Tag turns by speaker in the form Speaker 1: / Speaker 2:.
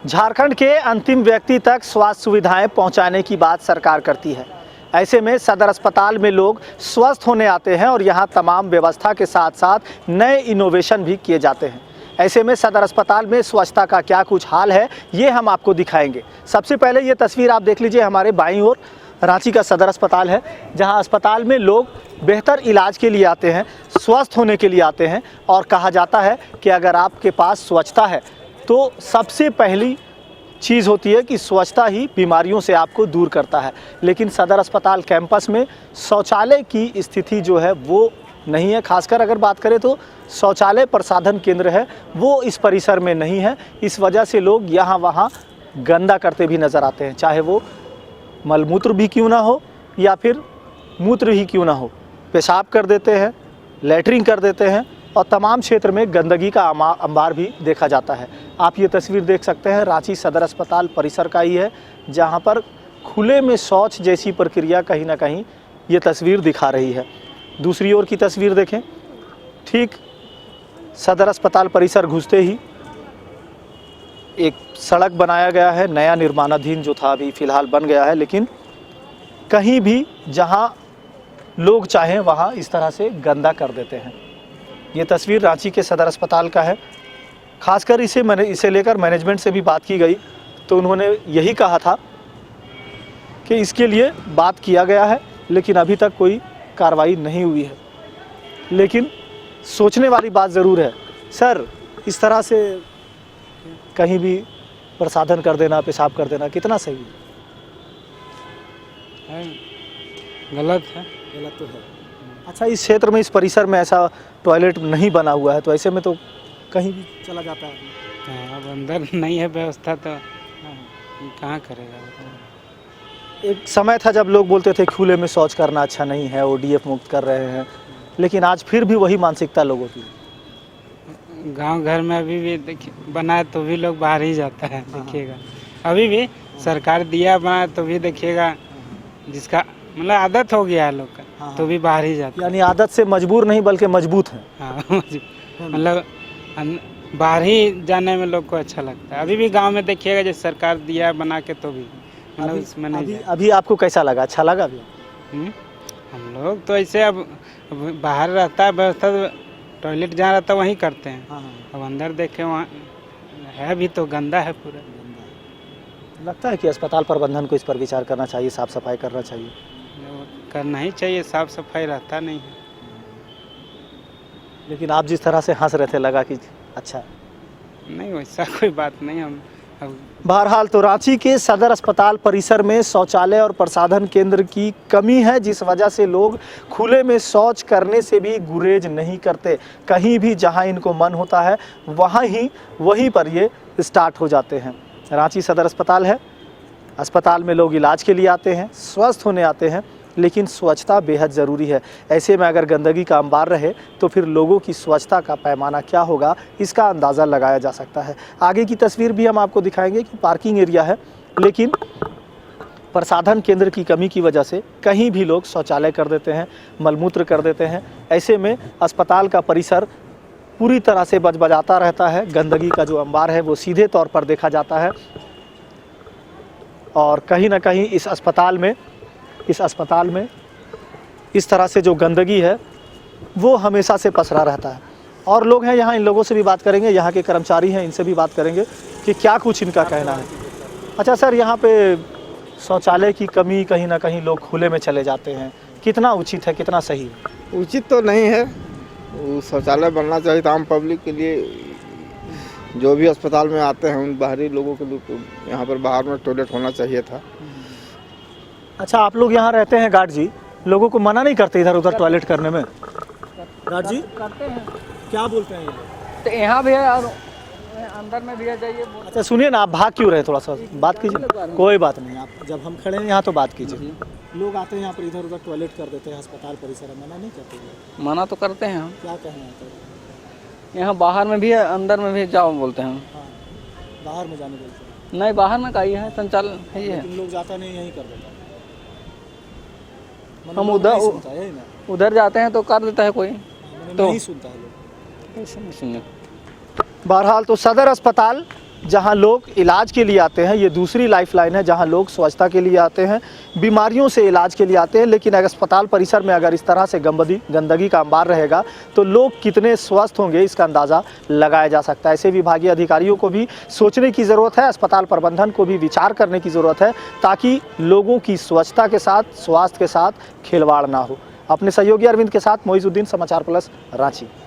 Speaker 1: झारखंड के अंतिम व्यक्ति तक स्वास्थ्य सुविधाएं पहुंचाने की बात सरकार करती है। ऐसे में सदर अस्पताल में लोग स्वस्थ होने आते हैं और यहां तमाम व्यवस्था के साथ साथ नए इनोवेशन भी किए जाते हैं। ऐसे में सदर अस्पताल में स्वच्छता का क्या कुछ हाल है, ये हम आपको दिखाएंगे। सबसे पहले ये तस्वीर आप देख लीजिए, हमारे बाईं ओर रांची का सदर अस्पताल है, जहां अस्पताल में लोग बेहतर इलाज के लिए आते हैं, स्वस्थ होने के लिए आते हैं। और कहा जाता है कि अगर आपके पास स्वच्छता है तो सबसे पहली चीज़ होती है कि स्वच्छता ही बीमारियों से आपको दूर करता है। लेकिन सदर अस्पताल कैंपस में शौचालय की स्थिति जो है वो नहीं है। खासकर अगर बात करें तो शौचालय प्रसाधन केंद्र है वो इस परिसर में नहीं है। इस वजह से लोग यहाँ वहाँ गंदा करते भी नज़र आते हैं, चाहे वो मलमूत्र भी क्यों ना हो या फिर मूत्र ही क्यों ना हो। पेशाब कर देते हैं, लैट्रिन कर देते हैं और तमाम क्षेत्र में गंदगी का अंबार भी देखा जाता है। आप ये तस्वीर देख सकते हैं, रांची सदर अस्पताल परिसर का ही है, जहां पर खुले में शौच जैसी प्रक्रिया कहीं ना कहीं ये तस्वीर दिखा रही है। दूसरी ओर की तस्वीर देखें, ठीक सदर अस्पताल परिसर घुसते ही एक सड़क बनाया गया है, नया निर्माणाधीन जो था अभी फ़िलहाल बन गया है, लेकिन कहीं भी जहां लोग चाहें वहां इस तरह से गंदा कर देते हैं। ये तस्वीर रांची के सदर अस्पताल का है। खासकर इसे लेकर मैनेजमेंट से भी बात की गई तो उन्होंने यही कहा था कि इसके लिए बात किया गया है, लेकिन अभी तक कोई कार्रवाई नहीं हुई है। लेकिन सोचने वाली बात ज़रूर है। सर, इस तरह से कहीं भी प्रसाधन कर देना, पेशाब कर देना कितना सही है?
Speaker 2: गलत है।
Speaker 1: गलत तो है। अच्छा, इस क्षेत्र में, इस परिसर में ऐसा टॉयलेट नहीं बना हुआ है, तो ऐसे में तो कहीं भी चला जाता है।
Speaker 2: अब अंदर नहीं है व्यवस्था तो कहाँ करेगा।
Speaker 1: एक समय था जब लोग बोलते थे खुले में शौच करना अच्छा नहीं है, ODF मुक्त कर रहे हैं, लेकिन आज फिर भी वही मानसिकता लोगों की।
Speaker 2: गांव घर में अभी भी देखिए बनाए तो भी लोग बाहर ही जाता है, देखिएगा। अभी भी सरकार दिया बनाए तो भी देखिएगा, जिसका मतलब आदत हो गया है लोग का, तो भी बाहर ही जाता है।
Speaker 1: यानी आदत से मजबूर नहीं बल्कि मजबूत है।
Speaker 2: हाँ, मतलब बाहर ही जाने में लोग को अच्छा लगता है। अभी भी गांव में देखिएगा, जैसे सरकार दिया बना के तो भी मतलब इसमें नहीं।
Speaker 1: अभी आपको कैसा लगा? अच्छा लगा अभी?
Speaker 2: हम लोग तो ऐसे अब बाहर रहता है व्यवस्था, टॉयलेट जहाँ रहता है वहीं करते हैं। अब अंदर देखे वहाँ है भी तो गंदा है पूरा।
Speaker 1: लगता है कि अस्पताल प्रबंधन को इस पर विचार करना चाहिए, साफ सफाई करना चाहिए।
Speaker 2: करना ही चाहिए, साफ सफाई रहता नहीं है।
Speaker 1: लेकिन आप जिस तरह से हंस रहे थे लगा कि अच्छा
Speaker 2: नहीं, वैसा कोई बात नहीं। हम
Speaker 1: बहरहाल तो रांची के सदर अस्पताल परिसर में शौचालय और प्रसाधन केंद्र की कमी है, जिस वजह से लोग खुले में शौच करने से भी गुरेज नहीं करते। कहीं भी जहां इनको मन होता है वहीं पर ये स्टार्ट हो जाते हैं। रांची सदर अस्पताल है, अस्पताल में लोग इलाज के लिए आते हैं, स्वस्थ होने आते हैं, लेकिन स्वच्छता बेहद ज़रूरी है। ऐसे में अगर गंदगी का अंबार रहे तो फिर लोगों की स्वच्छता का पैमाना क्या होगा, इसका अंदाज़ा लगाया जा सकता है। आगे की तस्वीर भी हम आपको दिखाएंगे कि पार्किंग एरिया है, लेकिन प्रसाधन केंद्र की कमी की वजह से कहीं भी लोग शौचालय कर देते हैं, मलमूत्र कर देते हैं। ऐसे में अस्पताल का परिसर पूरी तरह से बजबजाता रहता है। गंदगी का जो अंबार है वो सीधे तौर पर देखा जाता है और कहीं ना कहीं इस अस्पताल में इस तरह से जो गंदगी है वो हमेशा से पसरा रहता है। और लोग हैं यहाँ, इन लोगों से भी बात करेंगे, यहाँ के कर्मचारी हैं, इनसे भी बात करेंगे कि क्या कुछ इनका कहना है। अच्छा सर, यहाँ पे शौचालय की कमी, कहीं ना कहीं लोग खुले में चले जाते हैं, कितना उचित है, कितना सही है?
Speaker 3: उचित तो नहीं है, शौचालय बनना चाहिए था आम पब्लिक के लिए। जो भी अस्पताल में आते हैं उन बाहरी लोगों के लिए यहाँ पर बाहर में टॉयलेट होना चाहिए था।
Speaker 1: अच्छा, आप लोग यहाँ रहते हैं गार्ड जी, लोगों को मना नहीं करते इधर उधर टॉयलेट करने में? गार्ड जी
Speaker 4: करते हैं,
Speaker 1: क्या बोलते हैं?
Speaker 4: तो यहाँ भी है और अंदर में भी है, जाइए।
Speaker 1: अच्छा सुनिए ना, आप भाग क्यों रहे? थोड़ा सा बात कीजिए। कोई बात नहीं, आप जब हम खड़े हैं यहाँ तो बात कीजिए। लोग आते हैं यहाँ पर इधर उधर टॉयलेट कर देते हैं अस्पताल परिसर में, मना नहीं करते?
Speaker 4: मना तो करते हैं हम।
Speaker 1: क्या कहना है?
Speaker 4: यहाँ बाहर में भी है, अंदर में भी जाओ बोलते हैं।
Speaker 1: हाँ, बाहर में जाने बोलते हैं?
Speaker 4: नहीं, बाहर में का ही है संचालन है ये।
Speaker 1: लेकिन लोग जाता नहीं, यहीं कर देता है।
Speaker 4: हम उधर जाते हैं तो कर देता है कोई, तो
Speaker 1: नहीं सुनता है लोग। बहरहाल तो सदर अस्पताल जहां लोग इलाज के लिए आते हैं, ये दूसरी लाइफलाइन है जहां लोग स्वच्छता के लिए आते हैं, बीमारियों से इलाज के लिए आते हैं। लेकिन अगर अस्पताल परिसर में अगर इस तरह से गंदगी का अंबार रहेगा तो लोग कितने स्वस्थ होंगे इसका अंदाज़ा लगाया जा सकता है। ऐसे विभागीय अधिकारियों को भी सोचने की ज़रूरत है, अस्पताल प्रबंधन को भी विचार करने की ज़रूरत है ताकि लोगों की स्वच्छता के साथ, स्वास्थ्य के साथ खिलवाड़ ना हो। अपने सहयोगी अरविंद के साथ मोइजुद्दीन, समाचार प्लस, रांची।